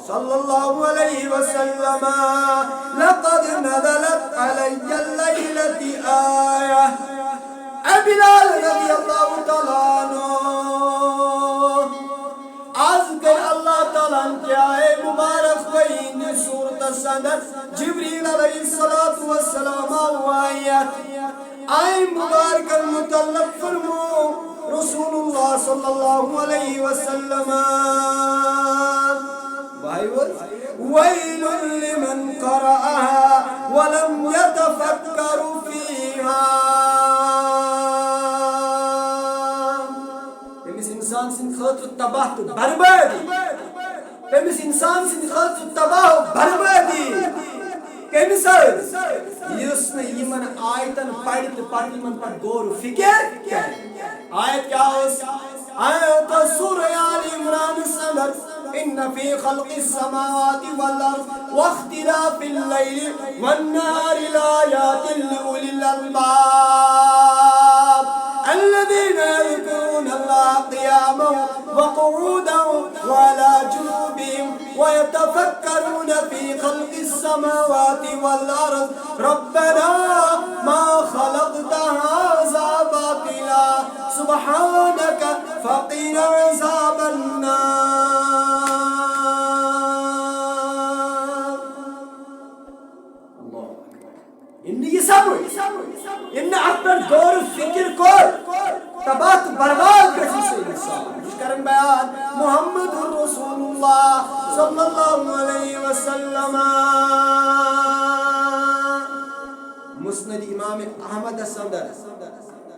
صلی اللہ علیہ وسلم لقد نزلت علی اللیلۃ آیہ اے بلال رضی اللہ تعالیٰ عنہ آز کر اللہ تعالیٰ کیا ہے مبارک وین صورت صدر جبریل علیہ السلام آیت آئی مبارک المطلب فرمو رسول اللہ صلی اللہ علیہ وسلم ویل لمن قرأها ولم يتفکر فیہا انسان سن خاطر تباہ تو بربادی تمس انسان سن خاطر تباہ و بربادی کمس یس نے یمن آیتن پڑھ تو پڑھ یمن پر غور و فکر آیت کیا اس آیت سورہ آل عمران صدر ان فی خلق السماوات والارض واختلاف اللیل والنہار لآیات لأولی الالباب الذين يذكرون الله قياما وقعودا وعلى جنوبهم ويتفكرون في خلق السماوات والأرض ربنا ما خلقت هذا باطلا سبحانك فقنا عذاب النار الله إني يسمع إن أكبر غور فکر کور تباہ برباد گژھِ سُہ انسان یہِ چھُ کران بیان محمد رسول اللہ صلی اللہ علیہ وسلم مسند امام احمد صدر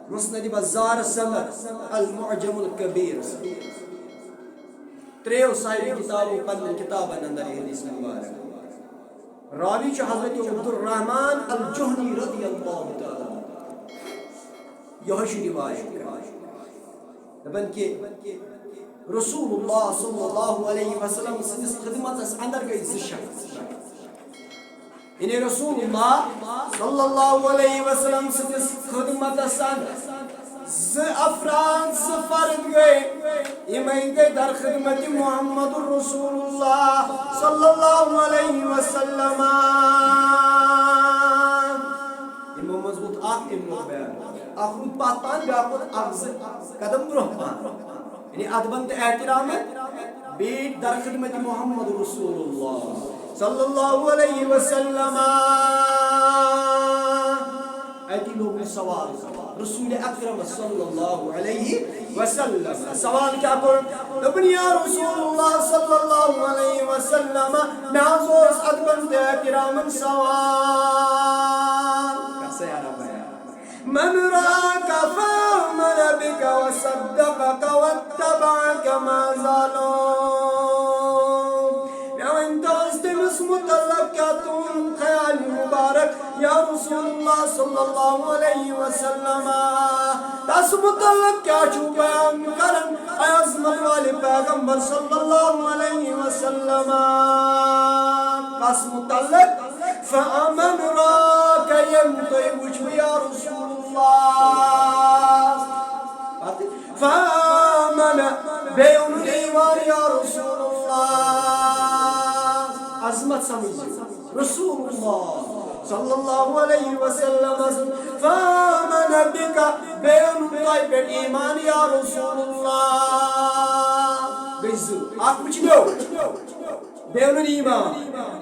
مسند بزار سمر المعجم الكبیر تریو سائر کتابوں پن کتابن اندر یہ حدیث مبارک راوی چھ حضرت عبد الرحمن الجہنی رضی اللہ تعالی یہ روایت دپن کہ رسول اللہ صلی اللہ علیہ وسلم سندس خدمت اندر گئی شخص یعنی رسول اللہ صلی اللہ علیہ وسلم سندس خدمت افراد فرد گئے یمیں گئے در خدمت محمد رسول اللہ صلی اللہ علیہ وسلم امام مضبوط آخ امام بیان آخر پات پان بیاپت اغز قدم برہ پان یعنی ادبن احترام بیٹ در خدمت محمد رسول اللہ صلی اللہ علیہ وسلم ایتی لوگ نے سوال رسول اکرم صلی اللہ علیہ وسلم سوال کیا کر ابن یا رسول اللہ صلی اللہ علیہ وسلم نازوز ادبن احترام سوال کیسے یارا بھائی من راك فآمن بك وصدقك واتبعك ما زالوا انت استمس متلقياتون خیال مبارک یا رسول اللہ صلی اللہ علیہ وسلم تاس متعلق کیا چھو بیان کرن اے عظمت والے پیغمبر صلی اللہ علیہ وسلم تاس متعلق فآمن راک يمتوی وچھو یا رسول اللہ فآمن بیون ایمان یا رسول اللہ عظمت سمجھے رسول اللہ صلی اللہ علیہ وسلم فآمن بک بیون طیب ایمان یا رسول اللہ گئیزو آپ کچھ دو بیون ایمان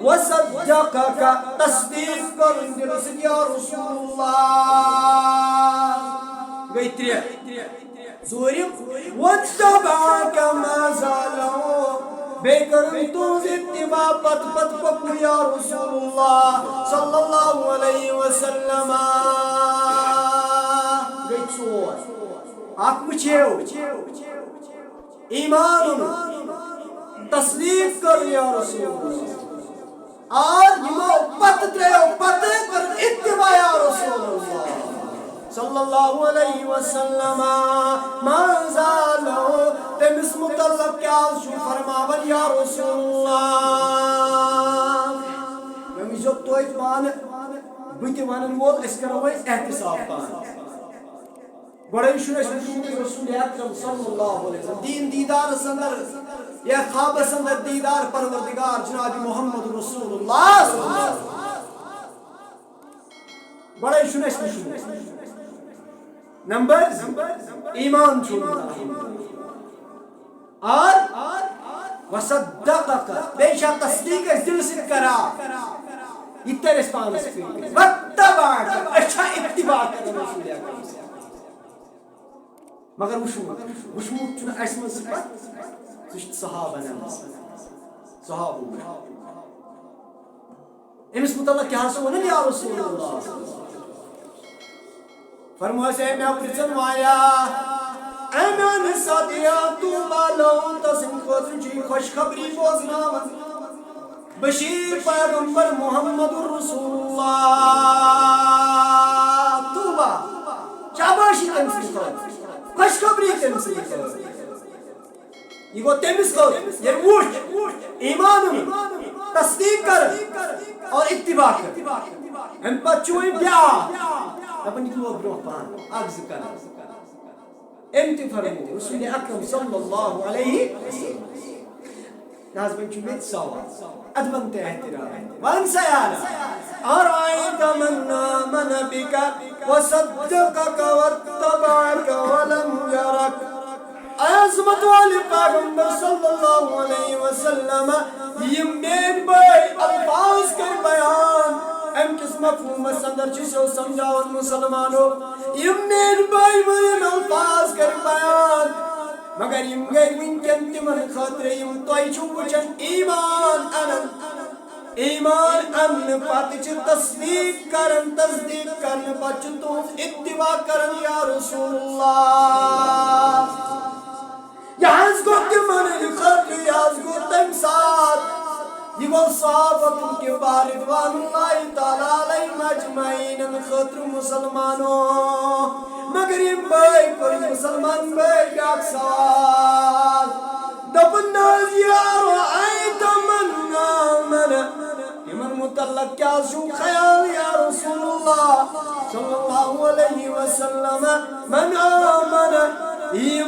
وصدقک تصدیق کرن درست یا رسول اللہ گئی تریہ سوریم واتبعک ما زالو بے کرن تونز اتباع پت پت پپو یا رسول اللہ صلی اللہ علیہ وسلم گئی چور آپ مچھو ایمان تصدیق کر یا رسول اللہ اور یہ پت تریو پت کر اتباع یا رسول اللہ صلی اللہ علیہ وسلم ما زالو تمس متعلق کیا شو فرماون یا رسول اللہ میں جو تویت مان بوتی وانن وول اس کرو احتساب پان بڑے شورش رسول اکرم صلی اللہ علیہ وسلم دین دیدار سندر یا خواب سندر دیدار پروردگار جناب محمد رسول اللہ بڑے شورش نمبر ایمان چھوڑنا اور وصدقک بے شک تصدیق اس دل سے کرا یہ تیرے سپان سے واتبعک اچھا اتباع کرنا رسول اکرم مگر وشمو چھنا اس من صفت سشت صحابہ نمس صحابہ امس متعلق کیا سونا یا رسول اللہ فرموہ سے میں پرچن وایا ایمان ساتھیا تو بالون تسن خودن جی خوشخبری بوزناون بشیر پیغمبر محمد رسول اللہ توبہ چاباشی تمسی خود خوشخبری تمسی خود یہ گو تمس خود یہ ووش ایمان تصدیق کر اور اتباع کر ہم پچوئی بیا اپنی تو برو پان اگز کر امتی فرمو رسول اکرم صلی اللہ علیہ وسلم ناز بن چوبیت سوال ادمنت احترام وان سیالا ارائیت من آمن بک وصدقک واتبعک ولم یرک عظمت والی پیغمبر صلی اللہ علیہ وسلم یہ مین بھائی الفاظ کر بیان ام کس مفہوم اندر چیزوں سمجھاؤن مسلمانوں یم مین بائی ورن الفاظ کر بیان مگر یم گئی ونکن تمن خاطر یم توئی چھو وچن ایمان انن ایمان ان پتہ تصدیق کرن پتہ تہذ اتباع کرن یا رسول اللہ یہ گو تمن خطر یہ گو تم ساتھ یہ گو صحابت کے رضوان اللہ تعالی علیہم اجمعین خطر مسلمانوں مگر یہ بھائی پر مسلمان بھائی کا سوال دپن یا رأیت من آمن یمن متعلق کیا شو خیال یا رسول اللہ صلی اللہ علیہ وسلم من آمن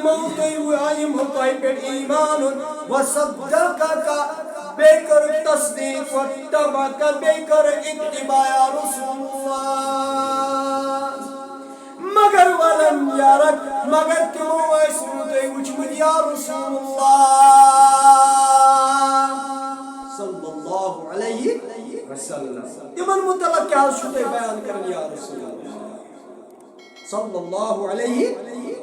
موتوی پر ایمان وصدقك بكر تصدیق واتبعك بكر اتباع یا رسول اللہ مگر ولم یارک مگر تمو ایسوتوی وچمد یا رسول اللہ صلی اللہ علیہ وسلم تمن متعلق کیا شوتے بیان کرن یا رسول اللہ صلی اللہ علیہ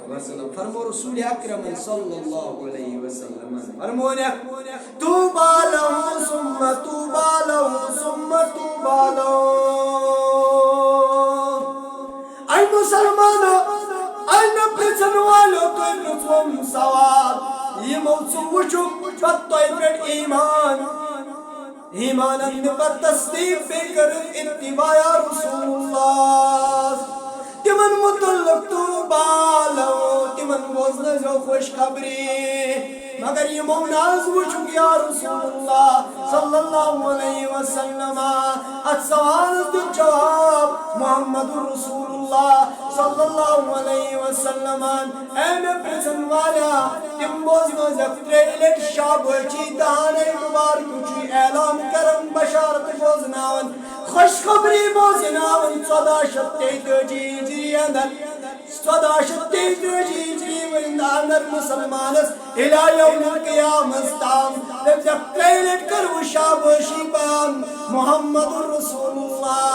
وسلم فرمو رسول اکرم صلی اللہ علیہ وسلم فرمونے توبا لہو ثم توبا لہو ثم توبا لہو اے مسلمانو اے نپرچن والو توی پرچوم سوال یہ موچو وچو پت توی پر ایمان ان پر تصدیق بے کر اتباع یا رسول اللہ تمن متعلق توبا لو تمن بوزن جو خوش خبری مگر یہ موناز وچک یا رسول اللہ صلی اللہ علیہ وسلم ات سوال دو جواب محمد رسول اللہ صلی اللہ علیہ وسلم اے میں پرسن والا تم بوزن زفتریلت شابوچی دہانے مبارک چی اعلان کرم بشارت بوزناون خوش خبری بوزناون صدا شتے جی جی اندر صدا شتے جی جی اندر مسلمانس الى یوم القیامت تام جب کریلٹ کرو شابوشی بیان محمد رسول اللہ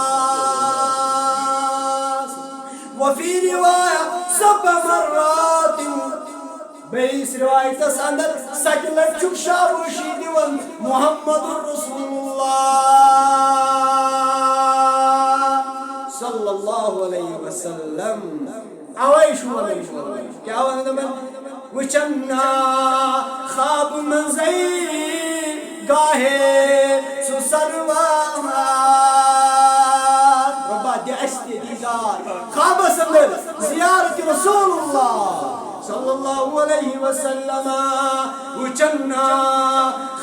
وفی روایہ سب مرات بیس روایت اندر سکلت چک شابوشی دیون محمد رسول اللہ صلی اللہ علیہ وسلم عوائشو کیا وانا من وچنا خواب منزی گاہے سو سروان ربا دی عشتی دیدار خواب سندر زیارت رسول اللہ صلی اللہ علیہ وسلم وچنا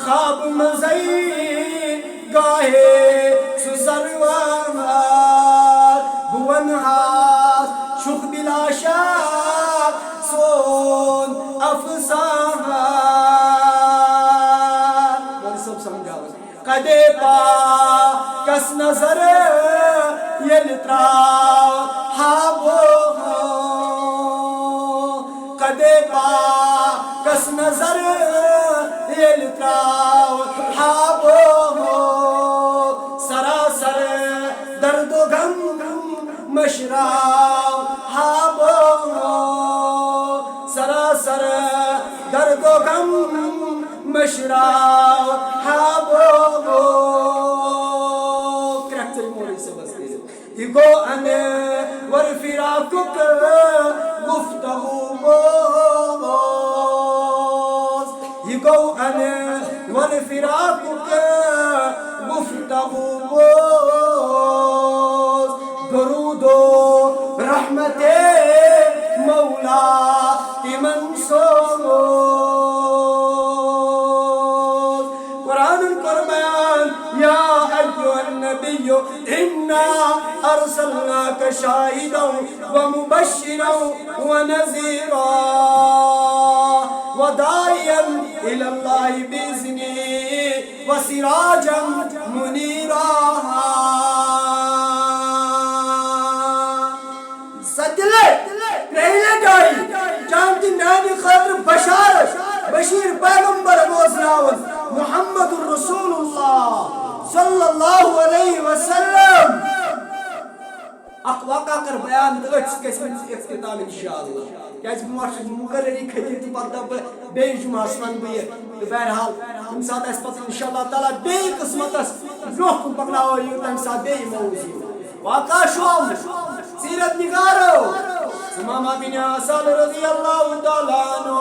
خواب منزی گاہے سو سروان بونہاس شخ بلا شاک سون افسان بڑی سب سمجھا قدے پا کس نظر یلتراو حابو قدے پا کس نظر یلتراو حابو سراسر درد و غم مشراو حابو سراسر درد و غم مشراو حابو کریکٹر موری سے بس دیئے ایگو انے ورفراکک گفتگو موز ایگو انے ورفراکک گفتگو موز درود و رحمت مولا تمن سوز قرآن قربان یا ایوہ النبی انا ارسلناک شاہدا ومبشرا ونذیرا وداعیا الى اللہ بإذنہ وسراجا منیرا جانتی نانی خاطر بشارت بشیر پیغمبر بوزناون محمد رسول اللہ صلی اللہ علیہ وسلم اقواقع کر بیان بیان تو اختتام انشاءاللہ کیازِ مقرری کھٔتِتھ تہٕ پتہٕ دَپہٕ بہٕ بیٚیہِ جُمعہس وَنہٕ بہٕ یہِ تہٕ بہرحال ییٚمہِ ساتہٕ اَسہِ پتہٕ انشاءاللہ تعالیٰ بیٚیہِ قٕسمتس برٛونٛہہ کُن پکناوو یہِ تَمہِ ساتہٕ بیٚیہِ موضوع واقعہ چھُ آمُت سیٖرت نِگارو ثمامہ بن عسال رضی اللہ تعالیٰ عنہ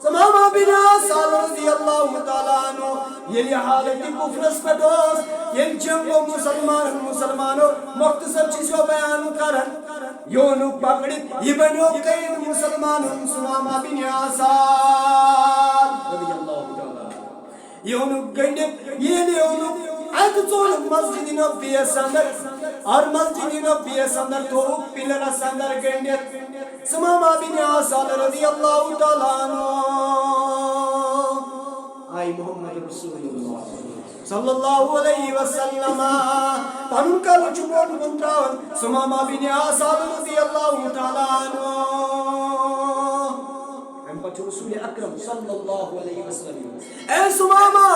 ثمامہ بن عسال رضی اللہ تعالیٰ عنہ ییٚلہِ حالتِ کُفرس پٮ۪ٹھ اوس ییٚلہِ جنگ گوٚو مسلمانو مختصر چھِ سُہ بیان کران یونُک پکڑِتھ یہِ بنیو قید مسلمانن ثمامہ بن عسال رضی اللہ تعالیٰ یونُک گٔنڈِتھ ییٚلہِ یونُک اَتہِ ژوٚلُکھ مسجد نبویَس اندر اور مسجد نبویَس اندر تھوٚوُکھ پِلرس اندر گٔنڈِتھ ثمامہ بن عسال رضی اللہ تعالیٰ عنہ آئی محمد رسول اللہ صلی اللہ علیہ وسلم پنُن کلہٕ چھُ بۄن کُن ترٛاوان ثمامہ بن عسال رضی اللہ تعالیٰ عنہ اَمہِ پتہٕ چھُ رسول اکرم صلی اللہ علیہ وسلم اے ثمامہ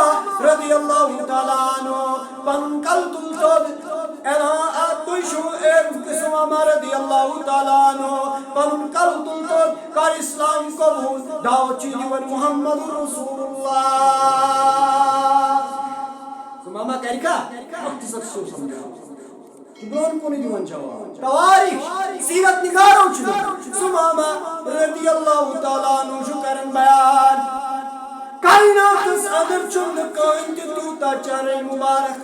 رضی اللہ تعالیٰ عنہ پنُن کلہٕ تُل تھوٚد اعلان تُہۍ چھُو اے ثمامہ رضی اللہ تعالیٰ عنہ پنُن کلہٕ تُل تھوٚد کر اسلام قبول دعوت چھُ دِوان محمد رسول اللہ ثمامہ کرِ کیٛاہ مختصر چھُ سمجھاوان برٛونٛہہ کُنٕے دِوان جواب تواریخ سیرت نگارو چھُ ثمامہ رضی اللہ تعالیٰ عنہ چھُ کران بیان کائناتس اندر چھُنہٕ کٕہٕنۍ تہِ تیوٗتاہ چہرے مبارک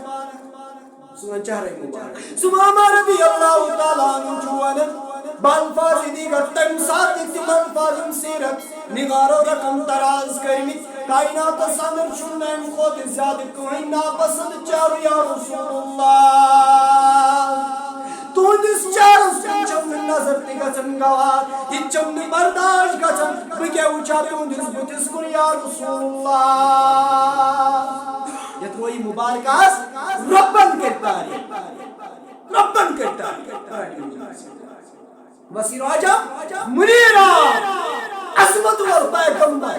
چہرے مبارک ثمامہ رضی اللہ تعالیٰ عنہ چھُ ونان بالفاظ دیگر تمہِ ساتہٕ تِم الفاظن سیرت نگارو رقم تراز کٔرمٕتۍ کائناتس اندر چھُنہٕ اَمہِ کھۄتہٕ زیادٕ کٕہٕنۍ ناپسند چہرٕ یا رسول اللہ تُہنٛدِس چہرس کُن چھم نہٕ نظر تہِ گژھان گوار یہِ چھم نہٕ برداشت گژھان بہٕ کیٛاہ وٕچھا تُہنٛدِس بٕتھِس کُن یا رسول اللہ یتھ وۄنۍ یہِ مُبارک آسہِ رۄبن کٔرۍ تعریٖف رۄبن کٔرۍ تعریٖف وسیٖر اعظم منیٖر عظمت وول پیغمبر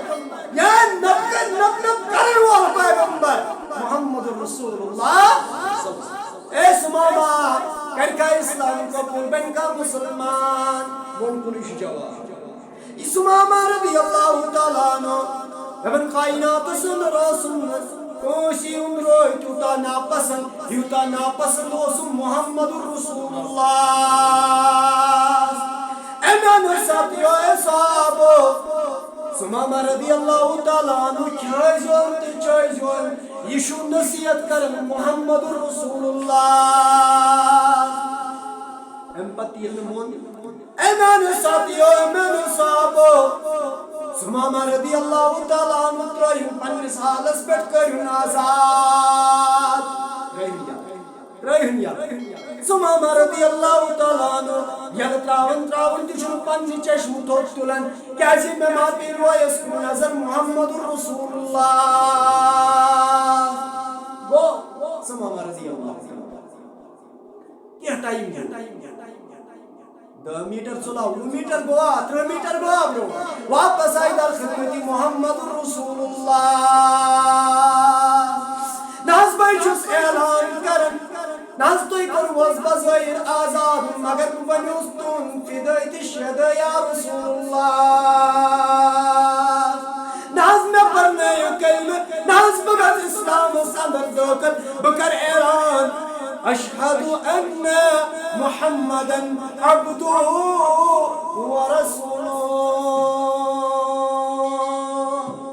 یا نب کرن وول پیغمبر محمد رسول اللہ اے ثمامہ کرکا اسلام قبول بن کا مسلمان بون کنش جواب یہ ثمامہ رضی اللہ تعالیٰ عنہ ابن کائنات سن رسول کوشی روی تیوتا ناپسند اوسم محمد رسول اللہ امیان ساتھیو اے صحابو ثمامہ رضی اللہ تعالیٰ عنہ چھٲزیون تہٕ چھٲزیون یہ چھُ نصیحت کران محمد رسول اللہ امہِ پتہٕ ییٚلہِ نہٕ مون اے میانیو ساتھیو اے میانیو صحابو ثمامہ رضی اللہ تعالیٰ عنہ ترٲیِن پننِس حالس پٮ۪ٹھ کٔرِن آزاد ترٲیِن یلہٕ ثمامہ رضی اللہ تعالیٰ عنہ یلہٕ تراون تہِ چھُنہٕ پننہِ چشمہٕ تھوٚد تُلان کیازِ مےٚ ما پیٚیہِ رویس کُن نظر محمد رسول اللہ گوٚو ثمامہ رضی اللہ کینٛہہ ٹایم 10 میٹر ژوٚلا 20 میٹر گوٚوا 30 میٹر گوٚوا برٛونٛہہ واپس آیہِ در خدمتِ محمد رسول اللہ نہ حظ بہٕ چھُس اعلان کران نہ حظ تُہۍ کوٚروس بظٲہِر آزاد مگر بہٕ بنیوس تُہُنٛد فِدٲے تہٕ شیدٲے یا رسول اللہ نہ حظ مےٚ پرنٲیِو کلمہٕ نہ حظ بہٕ گژھٕ اسلامس اندر دٲخل بہٕ کرٕ اعلان اشہدُ ان محمدن عبدہ ورسولہ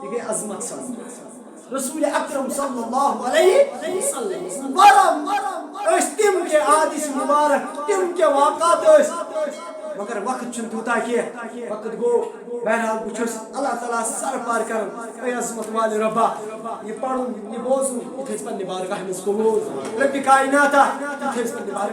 یہ گئی عظمت سمجھ رسول اکرم صلی اللہ علیہ وسلم ورم اس تم کے حادث مبارک تم کے واقعات اس مگر وقت چھُنہٕ تیوٗتاہ کینٛہہ وقت گوٚو بہرحال بہٕ چھُس اللہ تعالیٰ سر پار کران اے عظمت والہِ رۄبا یہ پرُن یہ بوزُن یہ تھٲیزِ پننہِ بارگاہ منٛز قبوٗل رۄبِ کائناتہ یہ تھٲیزِ پننہِ بارگاہ